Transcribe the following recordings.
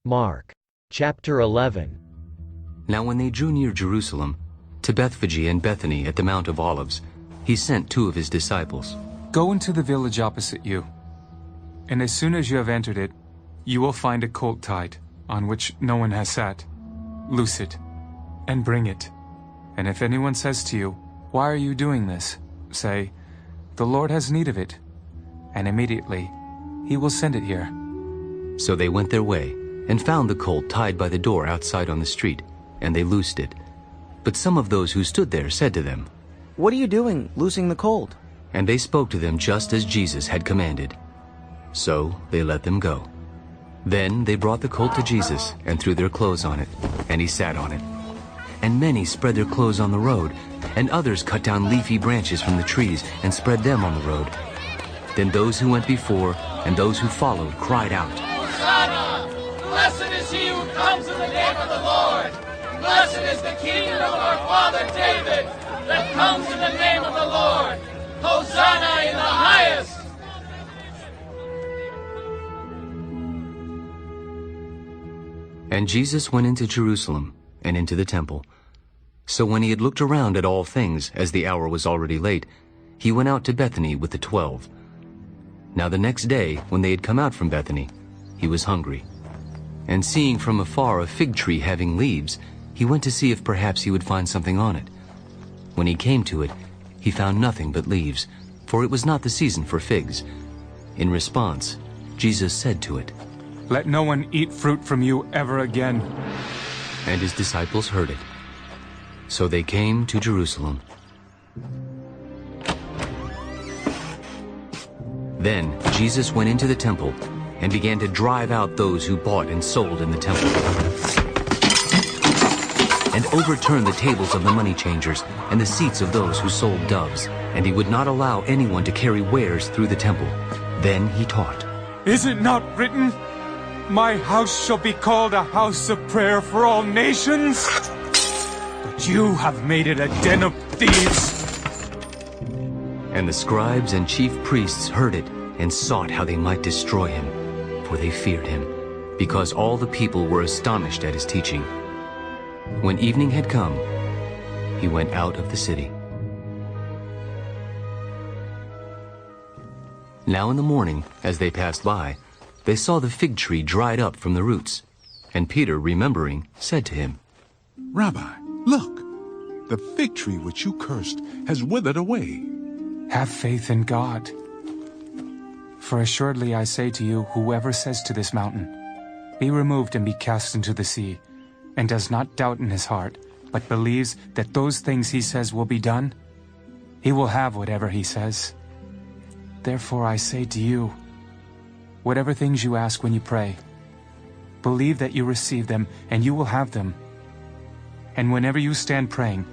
Mark chapter 11. Now when they drew near Jerusalem, to Bethphage and Bethany at the Mount of Olives, he sent 2 of his disciples. Go into the village opposite you, and as soon as you have entered it, you will find a colt tied, on which no one has sat. Loose it, and bring it. And if anyone says to you, "Why are you doing this?" say, "The Lord has need of it," and immediately he will send it here. So they went their way, and found the colt tied by the door outside on the street, and they loosed it. But some of those who stood there said to them, "What are you doing, loosing the colt?" And they spoke to them just as Jesus had commanded. So they let them go. Then they brought the colt to Jesus, and threw their clothes on it, and he sat on it. And many spread their clothes on the road, and others cut down leafy branches from the trees, and spread them on the road. Then those who went before, and those who followed, cried out, Hosanna! Blessed is he who comes in the name of the Lord! Blessed is the kingdom of our father David, that comes in the name of the Lord! Hosanna in the highest! And Jesus went into Jerusalem, and into the temple. So when he had looked around at all things, as the hour was already late, he went out to Bethany with the 12. Now the next day, when they had come out from Bethany, he was hungry. And seeing from afar a fig tree having leaves, he went to see if perhaps he would find something on it. When he came to it, he found nothing but leaves, for it was not the season for figs. In response, Jesus said to it, "Let no one eat fruit from you ever again." And his disciples heard it. So they came to Jerusalem. Then Jesus went into the temple and began to drive out those who bought and sold in the temple, and overturned the tables of the money changers and the seats of those who sold doves. And he would not allow anyone to carry wares through the temple. Then he taught, Is it not written, "My house shall be called a house of prayer for all nations"? But you have made it a den of thieves. And the scribes and chief priests heard it, and sought how they might destroy him, for they feared him, because all the people were astonished at his teaching. When evening had come, he went out of the city. Now in the morning, as they passed by, they saw the fig tree dried up from the roots. And Peter, remembering, said to him, "Rabbi, look, the fig tree which you cursed has withered away." Have faith in God. For assuredly I say to you, whoever says to this mountain, "Be removed and be cast into the sea," and does not doubt in his heart, but believes that those things he says will be done, he will have whatever he says. Therefore I say to you, whatever things you ask when you pray, believe that you receive them, and you will have them. And whenever you stand praying,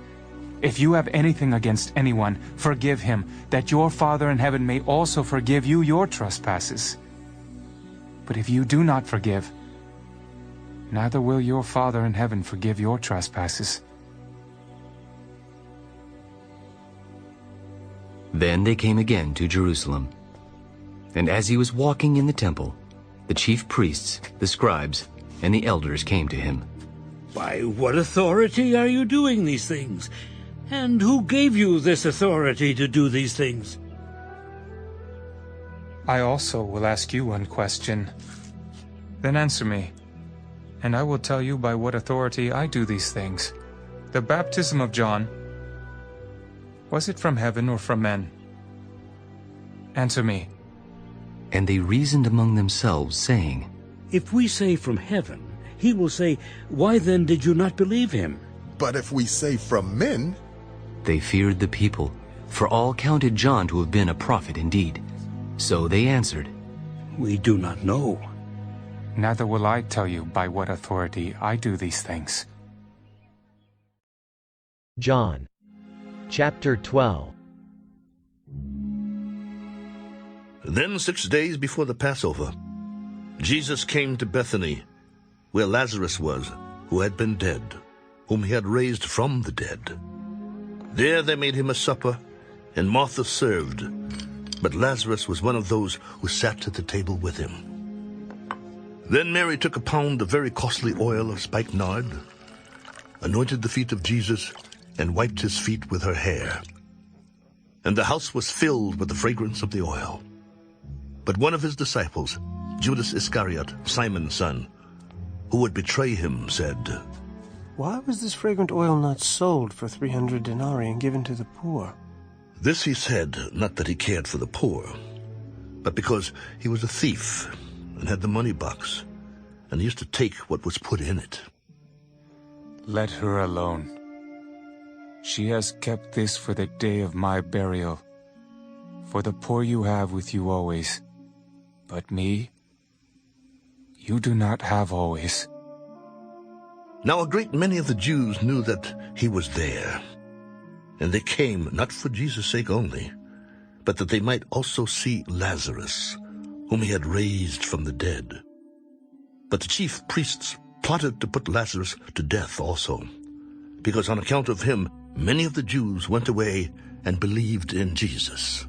if you have anything against anyone, forgive him, that your Father in heaven may also forgive you your trespasses. But if you do not forgive, neither will your Father in heaven forgive your trespasses. Then they came again to Jerusalem. And as he was walking in the temple, the chief priests, the scribes, and the elders came to him. "By what authority are you doing these things? And who gave you this authority to do these things?" I also will ask you one question. Then answer me, and I will tell you by what authority I do these things. The baptism of John, was it from heaven or from men? Answer me. And they reasoned among themselves, saying, "If we say from heaven, he will say, 'Why then did you not believe him?' But if we say from men..." They feared the people, for all counted John to have been a prophet indeed. So they answered, "We do not know." Neither will I tell you by what authority I do these things. John chapter 12. Then 6 days before the Passover, Jesus came to Bethany, where Lazarus was, who had been dead, whom he had raised from the dead. There they made him a supper, and Martha served, but Lazarus was one of those who sat at the table with him. Then Mary took a pound of very costly oil of spikenard, anointed the feet of Jesus, and wiped his feet with her hair. And the house was filled with the fragrance of the oil. But one of his disciples, Judas Iscariot, Simon's son, who would betray him, said, "Why was this fragrant oil not sold for 300 denarii and given to the poor?" This he said, not that he cared for the poor, but because he was a thief and had the money box, and used to take what was put in it. Let her alone. She has kept this for the day of my burial. For the poor you have with you always, but me you do not have always. Now a great many of the Jews knew that he was there, and they came not for Jesus' sake only, but that they might also see Lazarus, whom he had raised from the dead. But the chief priests plotted to put Lazarus to death also, because on account of him many of the Jews went away and believed in Jesus.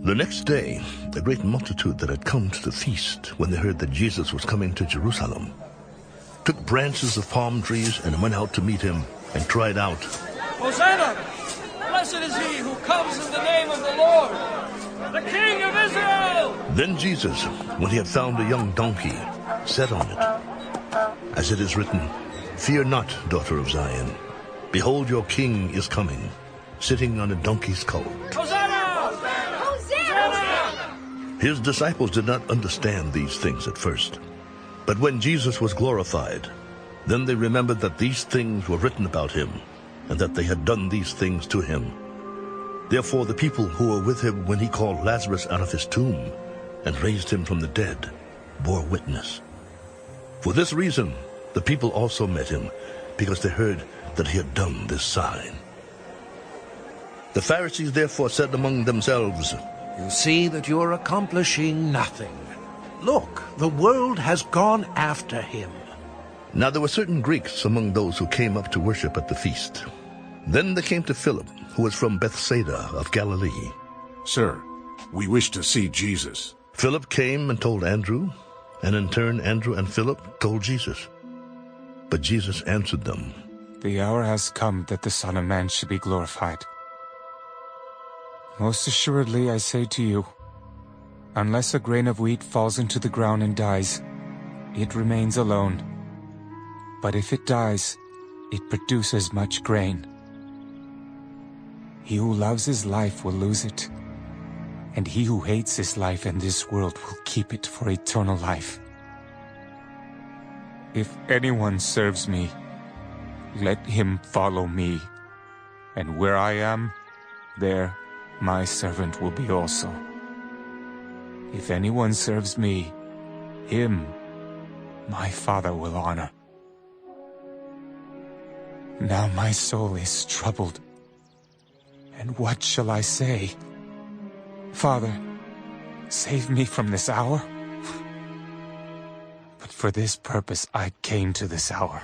The next day, a great multitude that had come to the feast, when they heard that Jesus was coming to Jerusalem, took branches of palm trees and went out to meet him, and cried out, Hosanna! Blessed is he who comes in the name of the Lord, the King of Israel! Then Jesus, when he had found a young donkey, sat on it. As it is written, Fear not, daughter of Zion. Behold, your king is coming, sitting on a donkey's colt. Hosanna! His disciples did not understand these things at first. But when Jesus was glorified, then they remembered that these things were written about him, and that they had done these things to him. Therefore the people who were with him when he called Lazarus out of his tomb and raised him from the dead bore witness. For this reason the people also met him, because they heard that he had done this sign. The Pharisees therefore said among themselves, You see that you are accomplishing nothing. Look, the world has gone after him. Now there were certain Greeks among those who came up to worship at the feast. Then they came to Philip, who was from Bethsaida of Galilee. Sir, we wish to see Jesus. Philip came and told Andrew, and in turn Andrew and Philip told Jesus. But Jesus answered them, The hour has come that the Son of Man should be glorified. Most assuredly I say to you, unless a grain of wheat falls into the ground and dies, it remains alone. But if it dies, it produces much grain. He who loves his life will lose it, and he who hates his life in this world will keep it for eternal life. If anyone serves me, let him follow me, and where I am, there my servant will be also. If anyone serves me, him my Father will honor. Now my soul is troubled, and what shall I say? Father, save me from this hour? But for this purpose I came to this hour.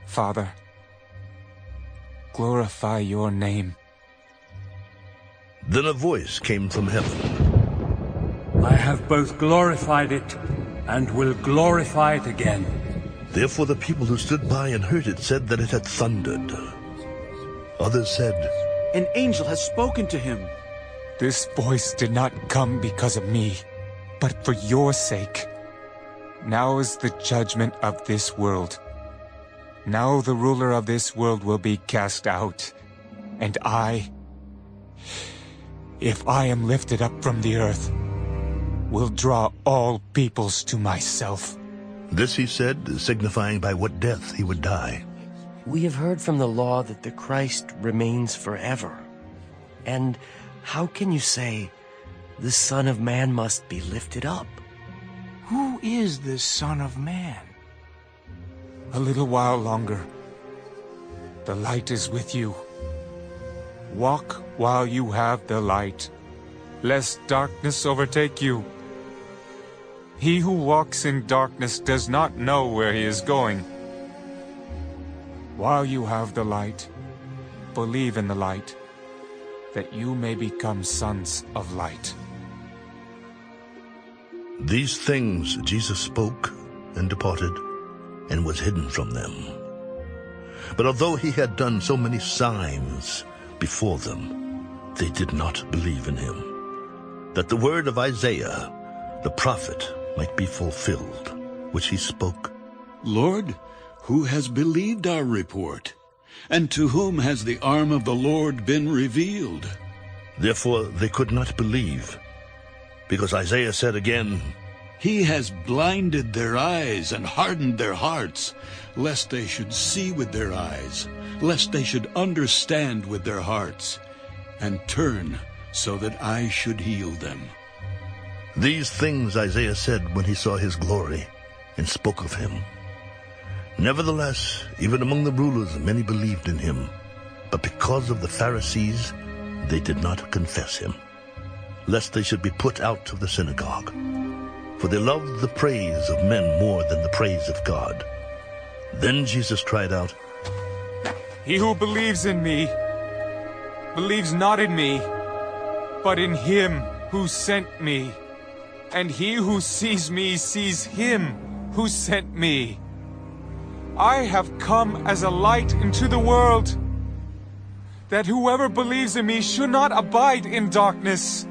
Father, glorify your name. Then a voice came from heaven. I have both glorified it and will glorify it again. Therefore the people who stood by and heard it said that it had thundered. Others said, An angel has spoken to him. This voice did not come because of me, but for your sake. Now is the judgment of this world. Now the ruler of this world will be cast out, and I, if I am lifted up from the earth, will draw all peoples to myself. This he said, signifying by what death he would die. We have heard from the law that the Christ remains forever. And how can you say, the Son of Man must be lifted up? Who is this Son of Man? A little while longer. The light is with you. Walk while you have the light, lest darkness overtake you. He who walks in darkness does not know where he is going. While you have the light, believe in the light, that you may become sons of light. These things Jesus spoke and departed, and was hidden from them. But although he had done so many signs before them, they did not believe in him, that the word of Isaiah, the prophet, might be fulfilled, which he spoke. Lord, who has believed our report? And to whom has the arm of the Lord been revealed? Therefore they could not believe, because Isaiah said again, He has blinded their eyes and hardened their hearts, lest they should see with their eyes, lest they should understand with their hearts, and turn so that I should heal them. These things Isaiah said when he saw his glory, and spoke of him. Nevertheless, even among the rulers many believed in him, but because of the Pharisees they did not confess him, lest they should be put out of the synagogue. For they loved the praise of men more than the praise of God. Then Jesus cried out, He who believes in me, believes not in me, but in him who sent me. And he who sees me sees him who sent me. I have come as a light into the world, that whoever believes in me should not abide in darkness.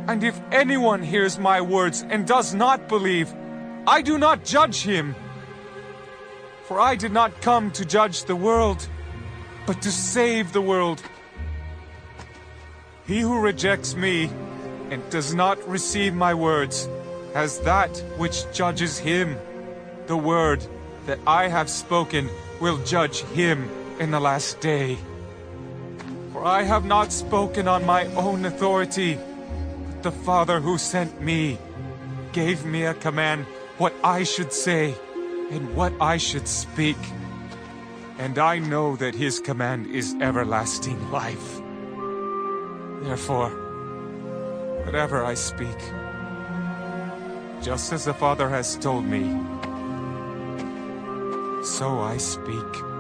And if anyone hears my words and does not believe, I do not judge him. For I did not come to judge the world, but to save the world. He who rejects me and does not receive my words has that which judges him. The word that I have spoken will judge him in the last day. For I have not spoken on my own authority, but the Father who sent me gave me a command what I should say and what I should speak. And I know that his command is everlasting life. Therefore, whatever I speak, just as the Father has told me, so I speak.